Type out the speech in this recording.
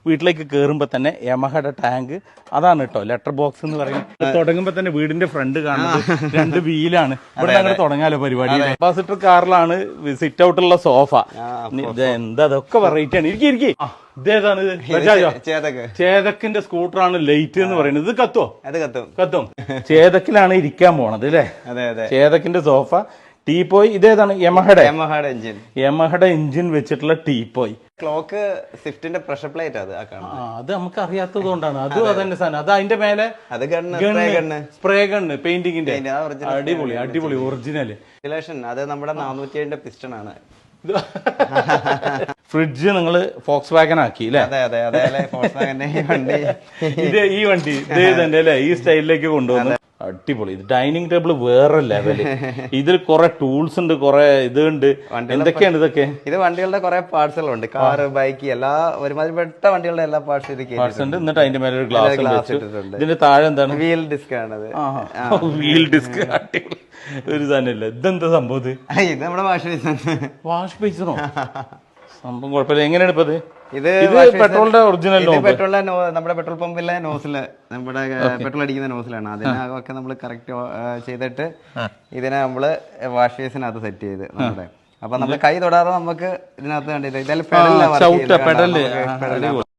വീട്ടിലേക്ക് കയറുമ്പോൾ തന്നെ യമഹയുടെ ടാങ്ക് അതാണ് കേട്ടോ ലെറ്റർ ബോക്സ് എന്ന് പറയുന്നത്. തുടങ്ങുമ്പോൾ തന്നെ വീടിന്റെ ഫ്രണ്ട് കാണുന്നത് 2 വീലാണ്. ഇവിടെ ഞങ്ങൾ തുടങ്ങാലോ പരിപാടി. കപ്പാസിറ്റർ കാറിലാണ് സിറ്റ് ഔട്ടുള്ള സോഫ. എന്താ അതൊക്കെ വെറൈറ്റി ആണ്. ഇരിക്കി ഇതേതാണ് ചേതക്കിന്റെ സ്കൂട്ടറാണ് ലൈറ്റ് എന്ന് പറയുന്നത്. ഇത് കത്തും ചേതക്കിലാണ് ഇരിക്കാൻ പോണത് അല്ലേ? ചേതക്കിന്റെ സോഫ. ടീപ്പോയ് ഇതേതാണ്? യമഹയുടെ എഞ്ചിൻ വെച്ചിട്ടുള്ള ടീപ്പോയ്. ക്ലോക്ക് സ്വിഫ്റ്റിന്റെ പ്രഷർ പ്ലേറ്റ് അത് നമുക്ക് അറിയാത്തത് കൊണ്ടാണ്. അതും അതന്നെ സാധനം. അത് അതിന്റെ മേലെ സ്പ്രേ ഗണ്ണ് പെയിന്റിങ്ങിന്റെ. അടിപൊളി ഒറിജിനല്. അത് നമ്മുടെ 407 പിസ്റ്റൺ ആണ്. ഫ്രിഡ്ജ് നിങ്ങള് ഫോക്സ് വാഗൻ ആക്കി അല്ലേ? ഈ വണ്ടി ഇതേതന്നെ അല്ലേ? ഈ സ്റ്റൈലിലേക്ക് കൊണ്ടുവന്നു. അടിപൊളി. ഇത് ഡൈനിങ് ടേബിൾ വേറെ ലെവല്. ഇതിൽ കുറെ ടൂൾസ് ഉണ്ട്, കുറെ ഇതുണ്ട്. എന്തൊക്കെയാണ് ഇതൊക്കെ? ഇത് വണ്ടികളുടെ കുറെ പാർട്സുകളുണ്ട്. കാറ്, ബൈക്ക്, എല്ലാ ഒരുമാതിരിപ്പെട്ട വണ്ടികളുടെ എല്ലാ പാർട്സ് ഉണ്ട്. എന്നിട്ട് അതിന്റെ മേലെ ഒരു ഗ്ലാസ് ഇട്ടിട്ടുണ്ട്. ഇതിന്റെ താഴെ എന്താണ്? വീൽ ഡിസ്ക് ആണത്. Wheel disk. അടിപൊളി ഒരു സാധനമില്ല. ഇതെന്താ സംഭവം? ഇത് നമ്മുടെ വാഷ് ബേസിനോ? സംഭവം കുഴപ്പമില്ല. എങ്ങനെയാണ് ഇപ്പൊ ഇത് പെട്രോളിന്റെ ഒറിജിനൽ? പെട്രോളിന്റെ നമ്മുടെ പെട്രോൾ പമ്പിലെ നോസില്, നമ്മുടെ പെട്രോൾ അടിക്കുന്ന നോസിലാണ്. അതിനൊക്കെ നമ്മൾ കറക്റ്റ് ചെയ്തിട്ട് ഇതിനെ നമ്മള് വാഷ് ബേസിനകത്ത് സെറ്റ് ചെയ്ത് നമ്മുടെ അപ്പൊ നമ്മൾ കൈ തൊടാതെ നമുക്ക് ഇതിനകത്ത് കണ്ടില്ല. ഇതായാലും പെഡലിലാണ്.